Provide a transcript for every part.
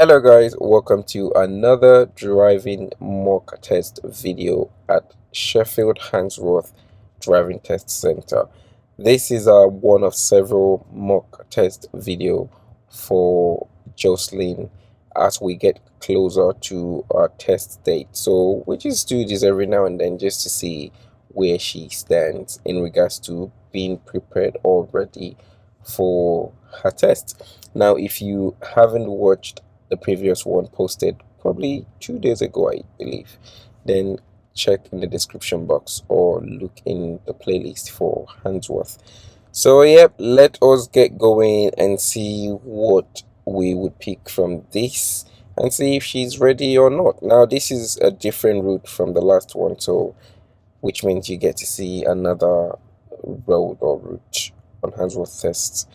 Hello guys, welcome to another driving mock test video at Sheffield Handsworth Driving Test Center. This is one of several mock test video for Jocelyn as we get closer to our test date. So we just do this every now and then just to see where she stands in regards to being prepared already for her test. Now, if you haven't watched the previous one posted probably 2 days ago, I believe, then check in the description box or look in the playlist for Handsworth. So yep, let us get going and see what we would pick from this and see if she's ready or not. Now this is a different route from the last one, so which means you get to see another road or route on Handsworth Test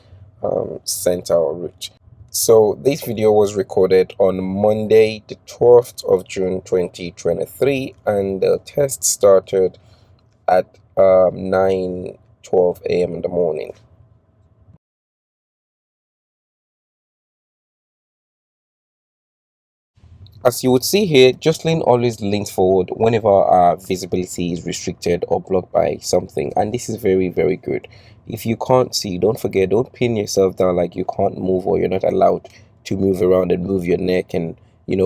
Center or route. So this video was recorded on Monday, the 12th of June 2023, and the test started at 9:12 a.m. in the morning. As you would see here, Jocelyn always leans forward whenever our visibility is restricted or blocked by something, and this is very, very good. If you can't see, don't forget, don't pin yourself down like you can't move or you're not allowed to move around and move your neck and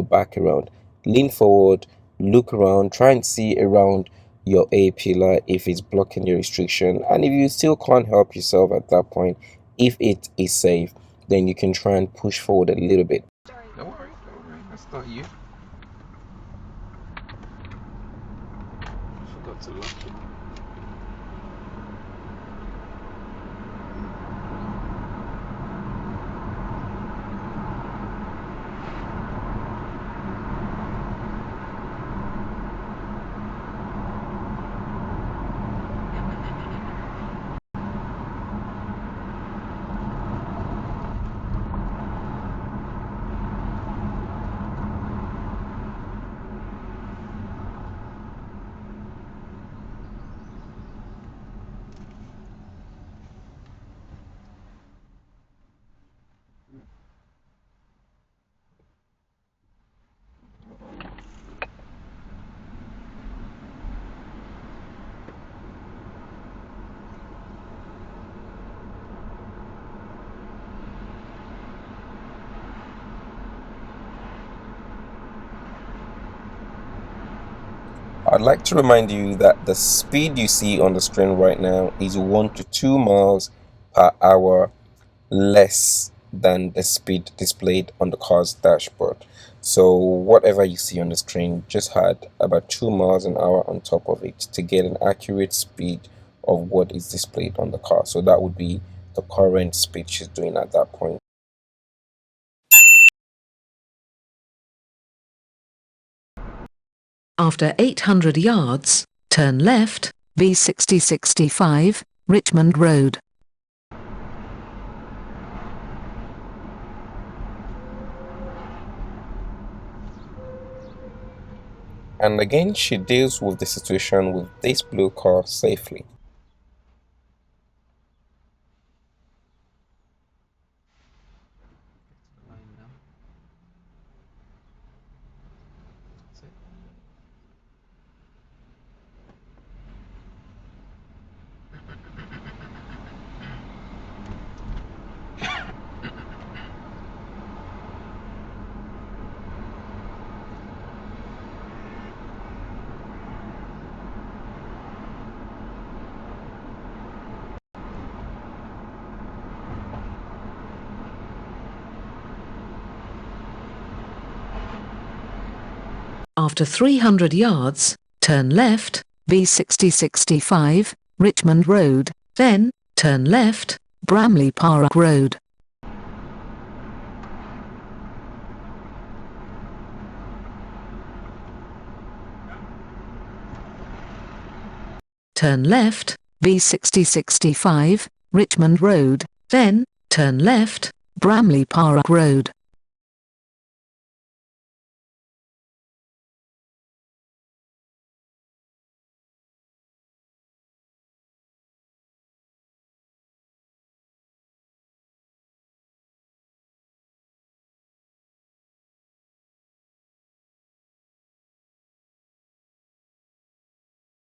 back around. Lean forward, look around, try and see around your A pillar if it's blocking your restriction, and if you still can't help yourself at that point, if it is safe, then you can try and push forward a little bit. Don't worry, that's not you. Forgot to lock it. I'd like to remind you that the speed you see on the screen right now is 1 to 2 miles per hour less than the speed displayed on the car's dashboard. So whatever you see on the screen just had about 2 miles an hour on top of it to get an accurate speed of what is displayed on the car. So that would be the current speed she's doing at that point. After 800 yards, turn left, B6065, Richmond Road. And again, she deals with the situation with this blue car safely. After 300 yards, turn left, B6065, Richmond Road, then, turn left, Bramley Park Road. Turn left, B6065, Richmond Road, then, turn left, Bramley Park Road.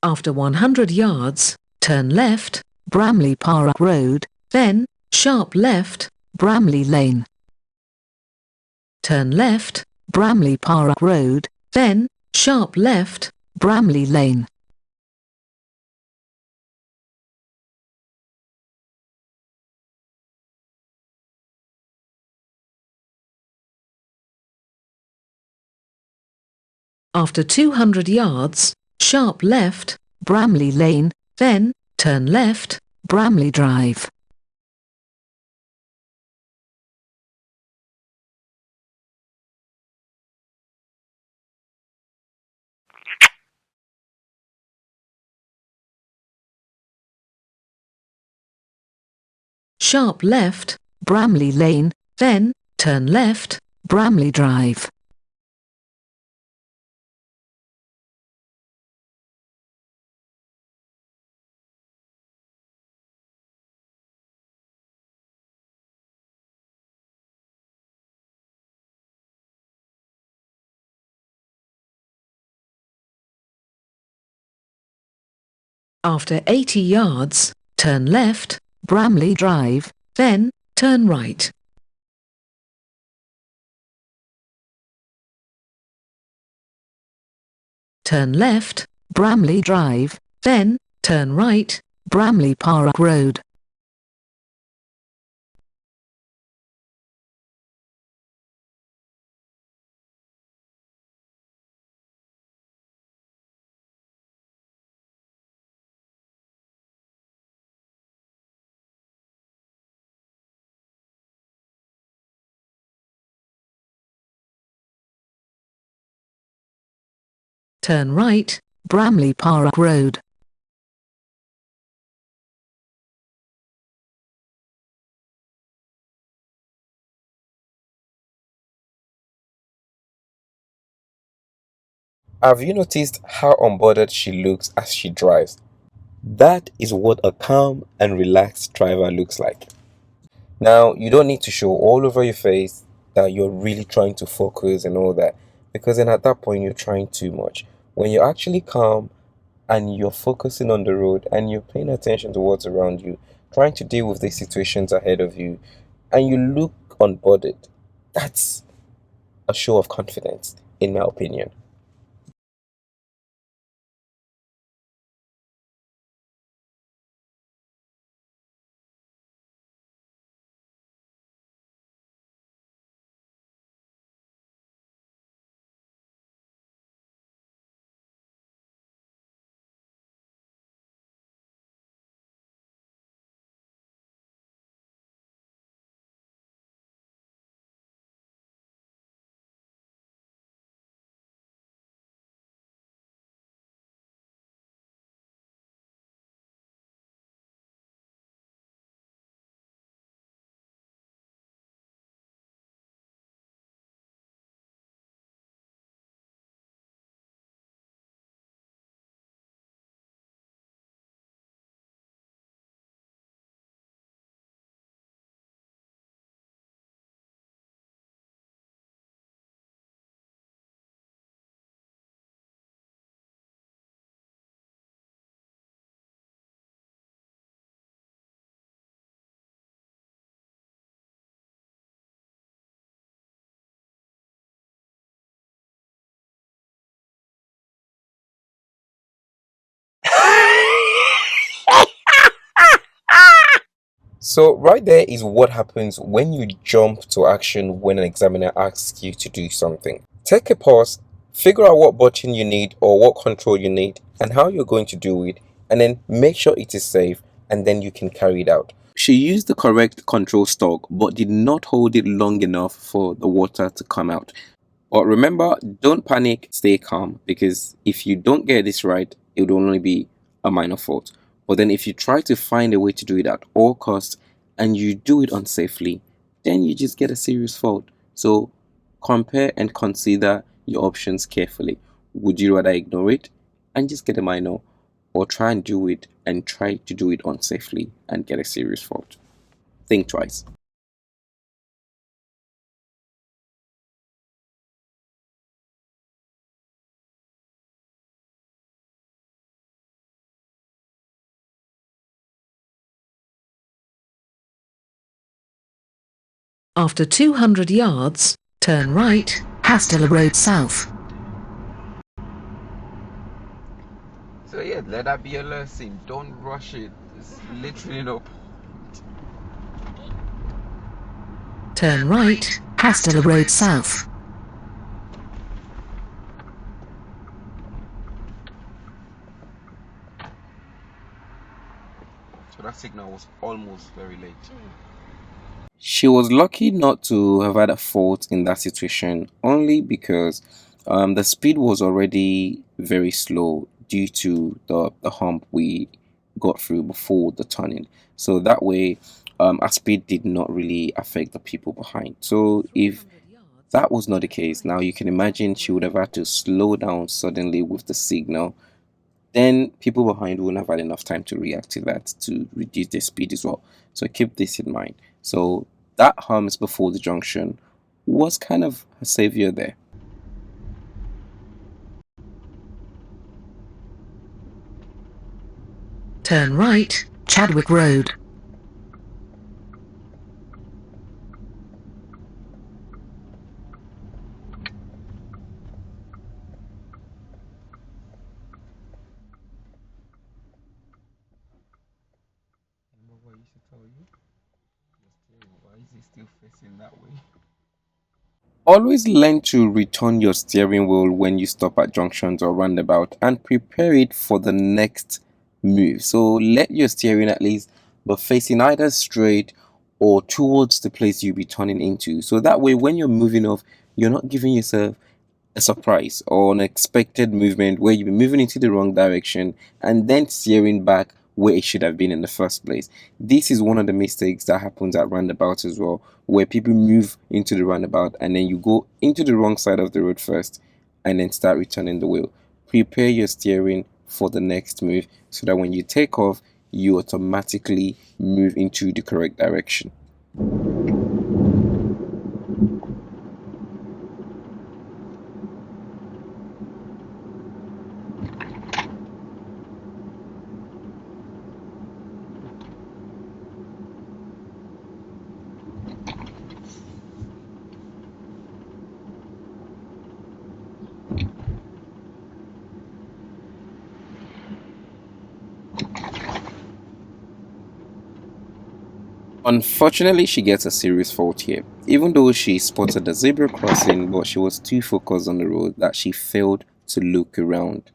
After 100 yards, turn left, Bramley Park Road, then, sharp left, Bramley Lane. Turn left, Bramley Park Road, then, sharp left, Bramley Lane. After 200 yards, sharp left, Bramley Lane, then, turn left, Bramley Drive. Sharp left, Bramley Lane, then, turn left, Bramley Drive. After 80 yards, turn left, Bramley Drive, then, turn right. Turn left, Bramley Drive, then, turn right, Bramley Park Road. Turn right, Bramley Park Road. Have you noticed how unbothered she looks as she drives? That is what a calm and relaxed driver looks like. Now, you don't need to show all over your face that you're really trying to focus and all that, because then at that point you're trying too much. When you're actually calm and you're focusing on the road and you're paying attention to what's around you, trying to deal with the situations ahead of you, and you look unbothered, that's a show of confidence, in my opinion. So, right there is what happens when you jump to action when an examiner asks you to do something. Take a pause, figure out what button you need or what control you need and how you're going to do it, and then make sure it is safe and then you can carry it out. She used the correct control stalk but did not hold it long enough for the water to come out. But remember, don't panic, stay calm, because if you don't get this right, it would only be a minor fault. But then if you try to find a way to do it at all costs and you do it unsafely, then you just get a serious fault. So compare and consider your options carefully. Would you rather ignore it and just get a minor, or try and do it and try to do it unsafely and get a serious fault? Think twice. After 200 yards, turn right, HITHER Road South. So yeah, let that be a lesson. Don't rush it. It's literally no point. Turn right, HITHER Road South. So that signal was almost very late. She was lucky not to have had a fault in that situation, only because the speed was already very slow due to the hump we got through before the turning. So that way, our speed did not really affect the people behind. So if that was not the case, now you can imagine she would have had to slow down suddenly with the signal. Then people behind wouldn't have had enough time to react to that to reduce their speed as well. So keep this in mind. So that humps before the junction was kind of a savior there. Turn right, Chadwick Road. What I used to tell you? Why is it still facing that way? Always learn to return your steering wheel when you stop at junctions or roundabout and prepare it for the next move. So let your steering at least be facing either straight or towards the place you'll be turning into. So that way when you're moving off, you're not giving yourself a surprise or unexpected movement where you've been moving into the wrong direction and then steering back where it should have been in the first place. This is one of the mistakes that happens at roundabouts as well, where people move into the roundabout and then you go into the wrong side of the road first and then start returning the wheel. Prepare your steering for the next move so that when you take off, you automatically move into the correct direction. Unfortunately, she gets a serious fault here. Even though she spotted the zebra crossing, but she was too focused on the road that she failed to look around.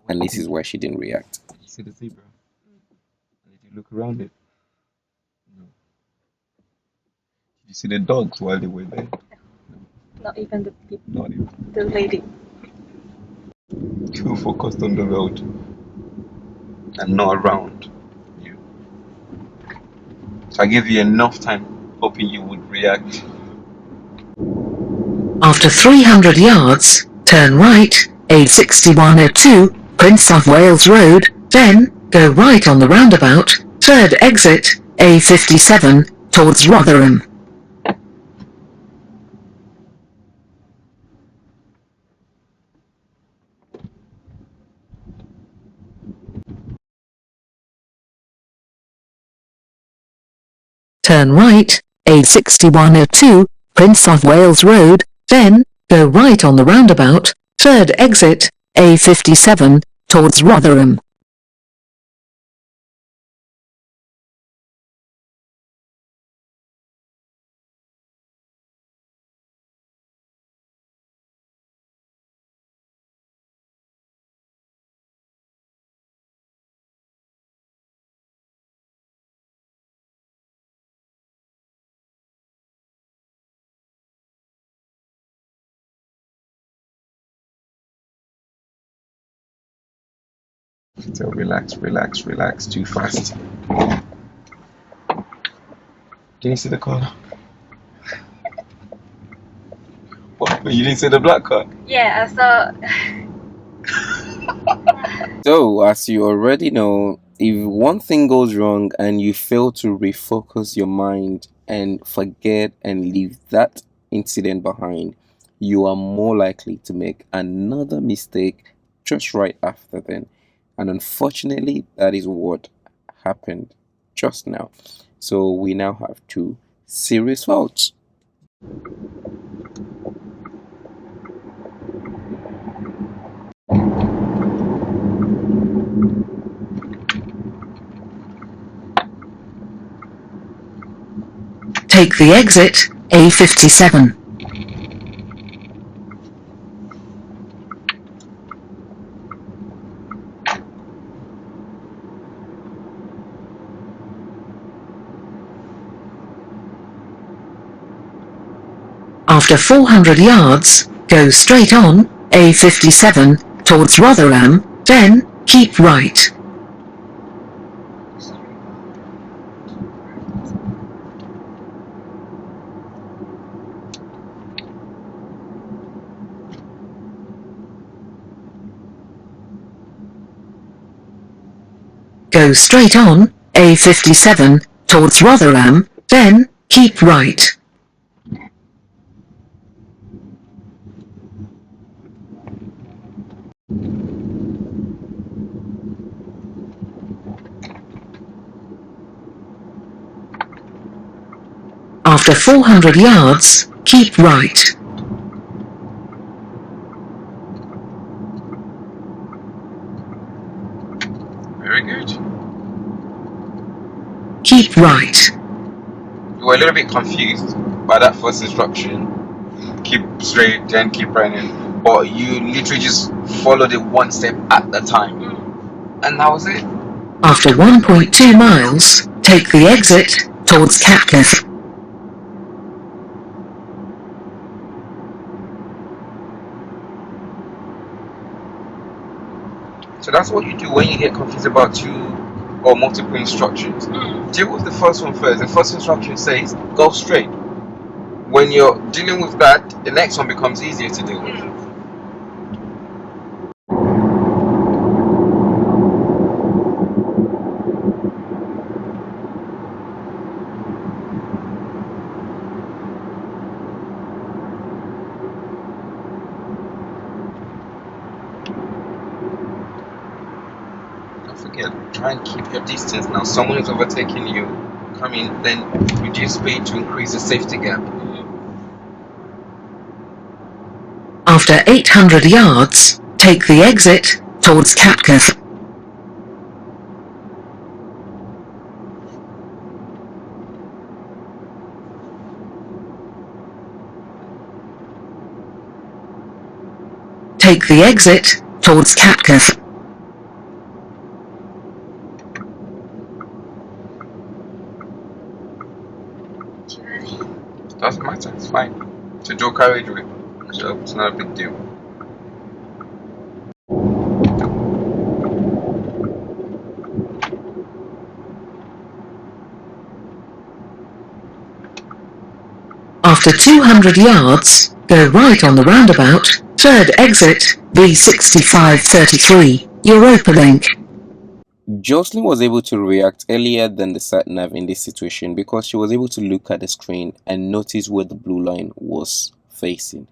And this is why she didn't react. Did you see the zebra? Did you look around it? No. Did you see the dogs while they were there? Not even the people, Not even. the lady. Too focused on the road and not around you. So I gave you enough time, hoping you would react. After 300 yards, turn right, A6102, Prince of Wales Road, then go right on the roundabout, third exit, A57, towards Rotherham. Turn right, A6102, Prince of Wales Road, then go right on the roundabout, third exit, A57, towards Rotherham. So relax, relax, relax. Too fast. Can you see the car? What? You didn't see the black car? Yeah, I saw. So, as you already know, if one thing goes wrong and you fail to refocus your mind and forget and leave that incident behind, you are more likely to make another mistake just right after then. And unfortunately, that is what happened just now. So, we now have two serious faults. Take the exit A57. After 400 yards, go straight on A57 towards Rotherham, then keep right. Go straight on A57 towards Rotherham, then keep right. After 400 yards, keep right. Very good. Keep right. You were a little bit confused by that first instruction. Keep straight, then keep running. But you literally just followed it one step at a time. And that was it. After 1.2 miles, take the exit towards Catcliffe. So that's what you do when you get confused about two or multiple instructions. Deal with the first one first. The first instruction says go straight. When you're dealing with that, the next one becomes easier to deal with. Don't forget, try and keep your distance. Now, someone is overtaking you. Come in, then reduce speed to increase the safety gap. After 800 yards, take the exit towards Catcliffe. Take the exit towards Catcliffe. Doesn't matter, it's fine. It's a dual carriageway, so it's not a big deal. After 200 yards, go right on the roundabout, third exit, B6533, Europa Link. Jocelyn was able to react earlier than the sat nav in this situation because she was able to look at the screen and notice where the blue line was facing.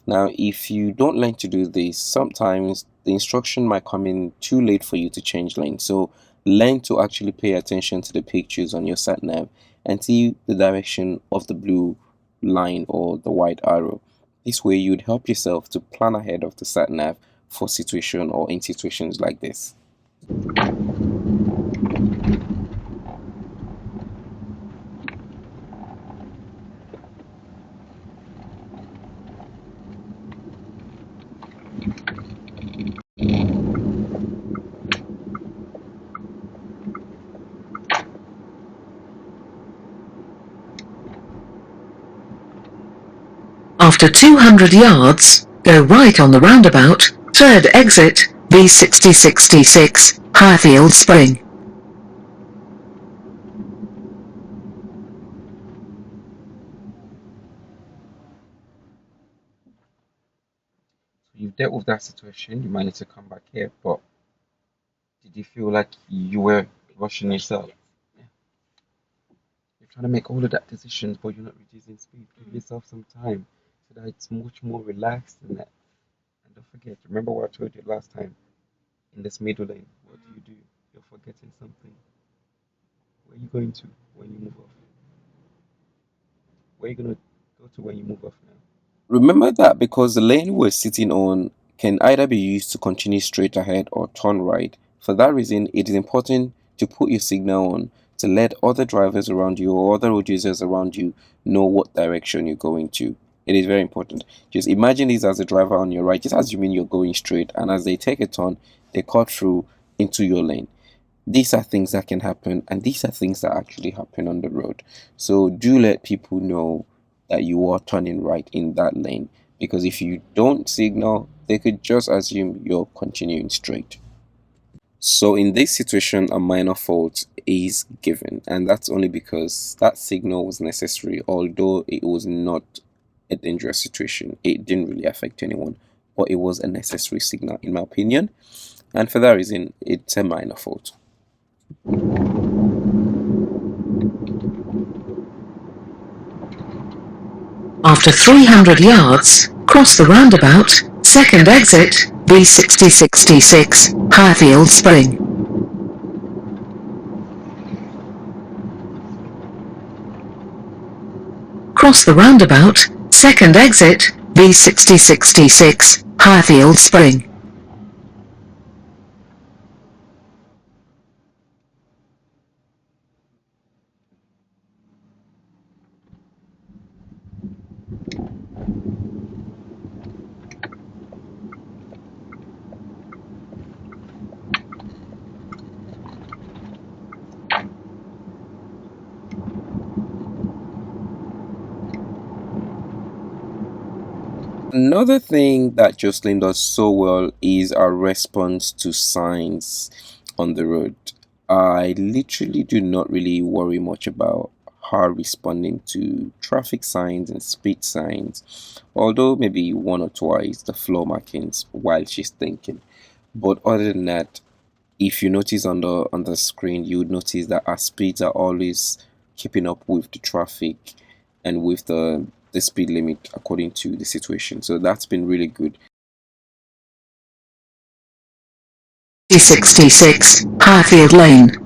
Now, if you don't learn to do this, sometimes the instruction might come in too late for you to change lane. So learn to actually pay attention to the pictures on your sat nav and see the direction of the blue line or the white arrow. This way you'd help yourself to plan ahead of the sat nav for situation or in situations like this. After 200 yards, go right on the roundabout, third exit, B6066, Highfield Spring. You've dealt with that situation, you might need to come back here, but did you feel like you were rushing yourself? Yeah. You're trying to make all of that decisions, but you're not reducing speed. Give yourself some time so that it's much more relaxed than that. And don't forget, remember what I told you last time? In this middle lane, what do? You're forgetting something. Where are you going to when you move off? Where are you going to go to when you move off now. Remember that because the lane we're sitting on can either be used to continue straight ahead or turn right. For that reason, it is important to put your signal on to let other drivers around you or other road users around you know what direction you're going to. It is very important. Just imagine this as a driver on your right, just assuming you're going straight, and as they take a turn, they cut through into your lane. These are things that can happen, and these are things that actually happen on the road. So do let people know that you are turning right in that lane, because if you don't signal, they could just assume you're continuing straight. So in this situation, a minor fault is given, and that's only because that signal was necessary, although it was not a dangerous situation. It didn't really affect anyone, but it was a necessary signal, in my opinion, and for that reason, it's a minor fault. After 300 yards, cross the roundabout, second exit, B6066, Highfield Spring. Cross the roundabout, second exit, B6066, Highfield Spring. Another thing that Jocelyn does so well is our response to signs on the road. I literally do not really worry much about her responding to traffic signs and speed signs, although maybe one or twice the floor markings while she's thinking. But other than that, if you notice on the screen, you would notice that our speeds are always keeping up with the traffic and with the speed limit according to the situation. So that's been really good. B66, Highfield Lane.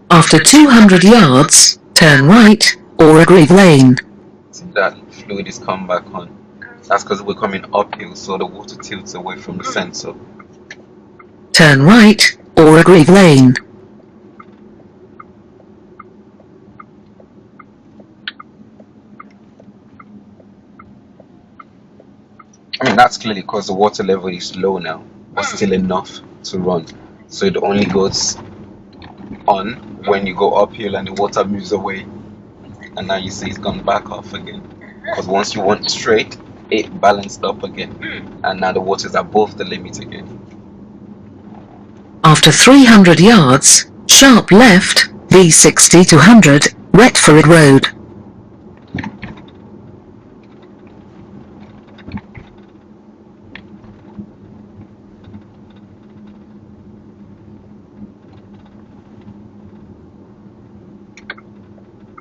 After 200 yards, turn right, or Agree Lane. See that fluid is come back on. That's because we're coming uphill, so the water tilts away from the sensor. Turn right, or Agree Lane. I mean, that's clearly because the water level is low now, but still enough to run. So it only goes on when you go uphill and the water moves away, and now you see it's gone back off again. Because once you went straight, it balanced up again, and now the water is above the limit again. After 300 yards, sharp left, B60 to 100, Retford Road.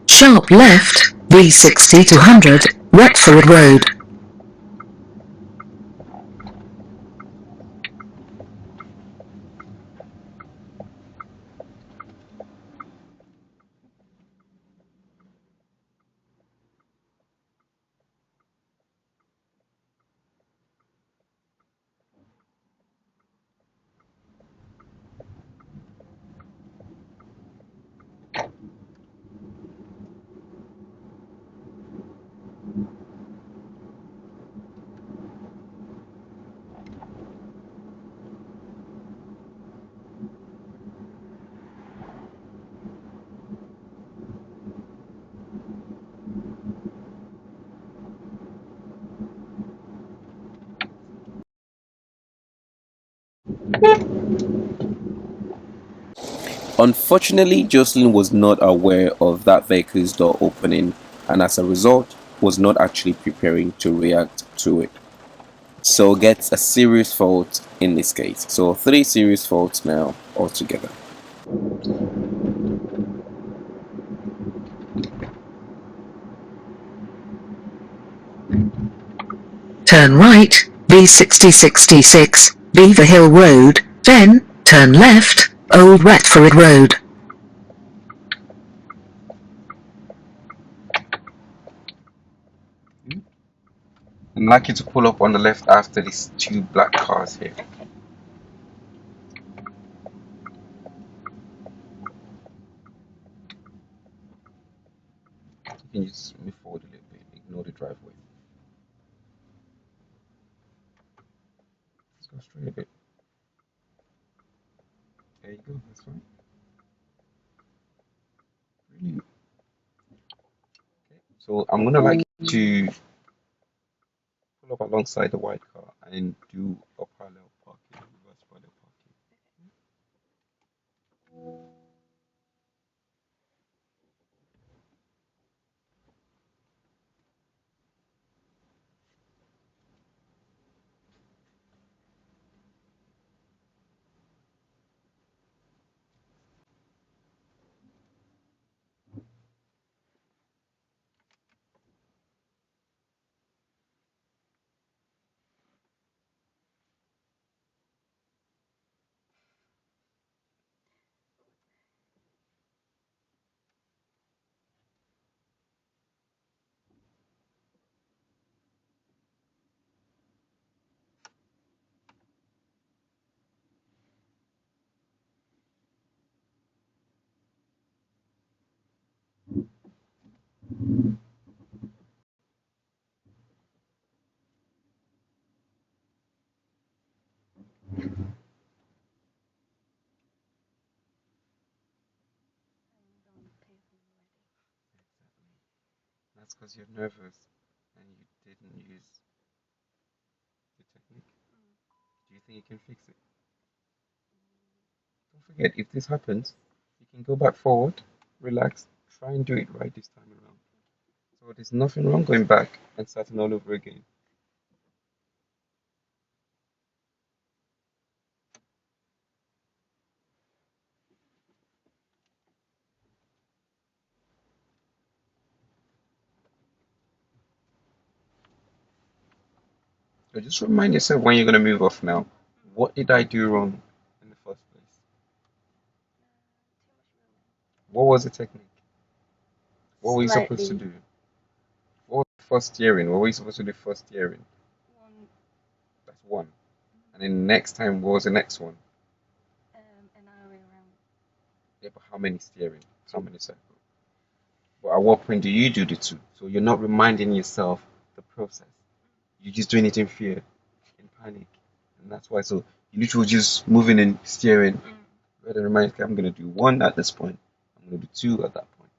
Sharp left, B60 to 100, Retford Road. Unfortunately, Jocelyn was not aware of that vehicle's door opening and as a result was not actually preparing to react to it. So gets a serious fault in this case. So 3 serious faults now altogether. Turn right, B6066, Beaver Hill Road, then, turn left, Old Retford Road. I'd like you to pull up on the left after these 2 black cars here. You can just move forward a little bit, ignore the driveway. Let's go straight a bit. There you go, that's fine. Brilliant. Okay. So I'm gonna like you to pull up alongside the white car and do a parallel parking, reverse parallel parking. That's because you're nervous and you didn't use the technique. Do you think you can fix it? Don't forget, if this happens, you can go back forward, relax, try and do it right this time around. So there's nothing wrong going back and starting all over again. So just remind yourself when you're going to move off now. What did I do wrong in the first place? What was the technique? What were you supposed to do? What was the first steering? What were you supposed to do first steering? That's one. And then next time, what was the next one? Another way around. Yeah, but how many steering? How many cycles? But at what point do you do the two? So you're not reminding yourself the process. You're just doing it in fear, in panic. And that's why. So you literally just moving and steering. Rather than remind yourself, I'm going to do one at this point. I'm going to do two at that point.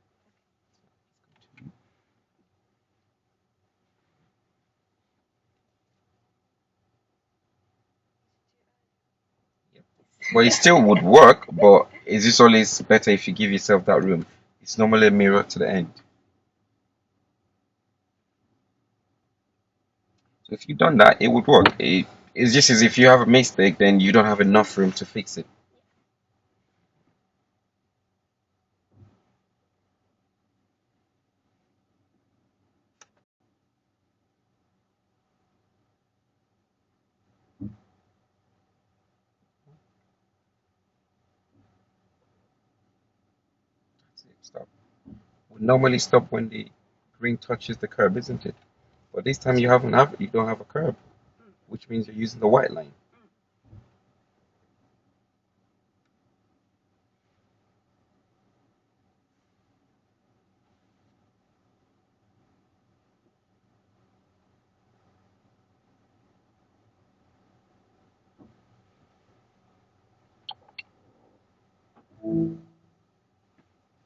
Yep. Well, it still would work, but it's just always better if you give yourself that room. It's normally a mirror to the end. So if you've done that, it would work. It's just as if you have a mistake, then you don't have enough room to fix it. That's it. Stop. We normally stop when the green touches the curb, isn't it? But this time you don't have a curb, which means you're using the white line.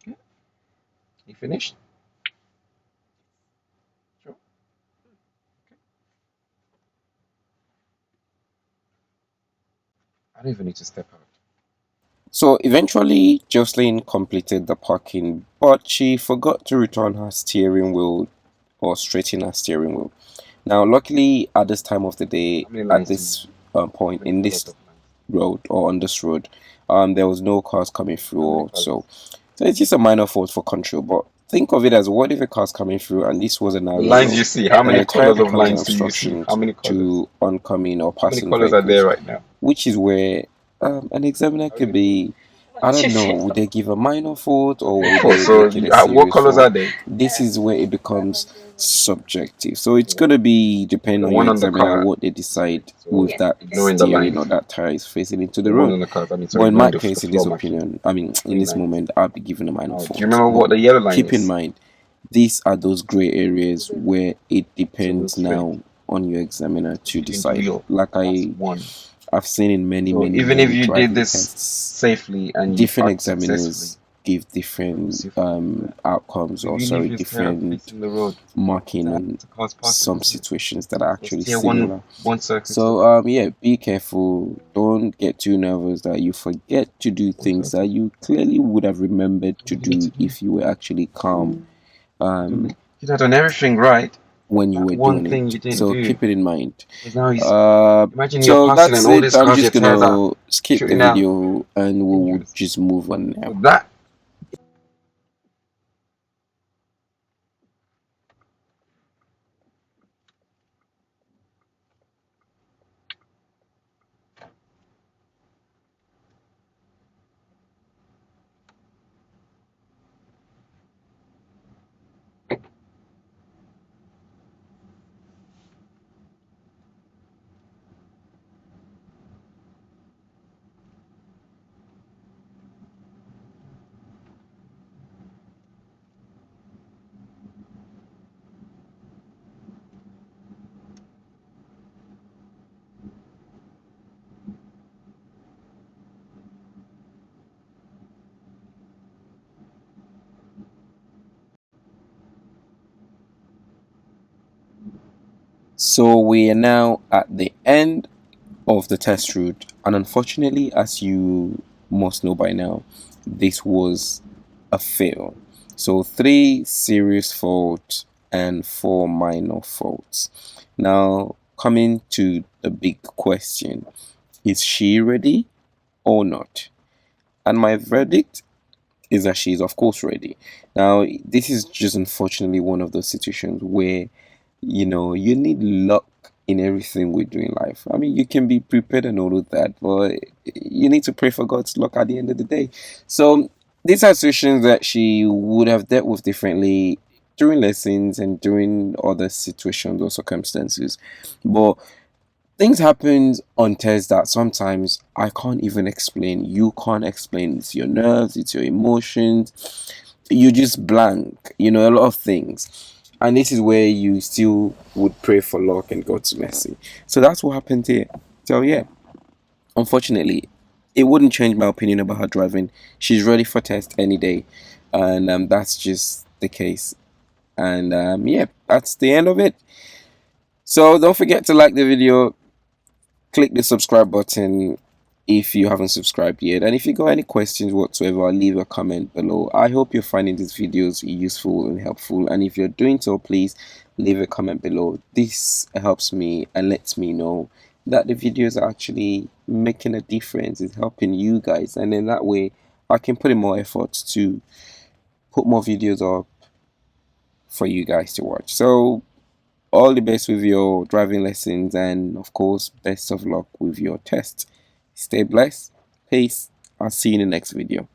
Okay. You finished? Sure. Okay. I don't even need to step out. So eventually, Jocelyn completed the parking, but she forgot to return her steering wheel or straighten her steering wheel. Now, luckily, at this time of the day, How many at lines do you this have? point in A lot this of lines. road or on this road, there was no cars coming through. How many So, colors? so it's just a minor fault for control. But think of it as, what if a car's coming through and this was a The narrow lines you road? see. How Then many your tire colors of becomes an lines do you see? obstruction How many colors? to oncoming or How many passing colors are there vehicles, right now? which is where an examiner How could many colors? be, I don't know, would they give a minor fault or would Oh, they so make it you, a what serious colors fault? are they? This is where it becomes 500. subjective. So it's going to be depending The on your one on the examiner car. what they decide So with that ignoring the steering or lines. that tire is facing into The the one road. on the car. I mean, But sorry, in my ignoring the case, in this floor marking. opinion, I mean, in Three this lines. moment, I'll be given a minor Now, do you fault. remember But what the yellow line keep in is? mind, these are those gray areas where it So depends straight. now on your examiner So to feeding to decide. wheel. Like That's one. I've seen in many, So many, even if many you did driving this tests, safely and you different parked successfully, examiners give it will different still flag you for that. outcomes, So if or you leave sorry, your tire different facing the road, marking on the car's parking some into it. situations that are So actually steer similar. one circle to the So right. yeah, be careful. Don't get too nervous that you forget to do One things that circle. you clearly would have remembered So to what do you need do to do? if you were actually calm You'd have done everything right. when you That were one doing thing it. you didn't So do. keep it in mind. Because now he's imagine you're So passing and that's all it. these I'm cars, just your tires are gonna skip the shooting out. video and we'll Dangerous. just move on So now. that So we are now at the end of the test route, and unfortunately, as you must know by now, this was a fail. So 3 serious faults and 4 minor faults. Now, coming to the big question, is she ready or not? And my verdict is that she is, of course, ready. Now, this is just unfortunately one of those situations where you need luck in everything we do in life. I mean, you can be prepared and all of that, but you need to pray for God's luck at the end of the day. So these are situations that she would have dealt with differently during lessons and during other situations or circumstances. But things happen on tests that sometimes I can't even explain. You can't explain. It's your nerves, it's your emotions. You just blank, a lot of things. And this is where you still would pray for luck and God's mercy. So that's what happened here. So yeah, unfortunately, it wouldn't change my opinion about her driving. She's ready for test any day. And that's just the case. And yeah, that's the end of it. So don't forget to like the video, click the subscribe button if you haven't subscribed yet, and if you got any questions whatsoever, leave a comment below. I hope you're finding these videos useful and helpful, and if you're doing so, please leave a comment below. This helps me and lets me know that the videos are actually making a difference. It's helping you guys, and then that way I can put in more effort to put more videos up for you guys to watch. So all the best with your driving lessons, and of course, best of luck with your test. Stay blessed. Peace. I'll see you in the next video.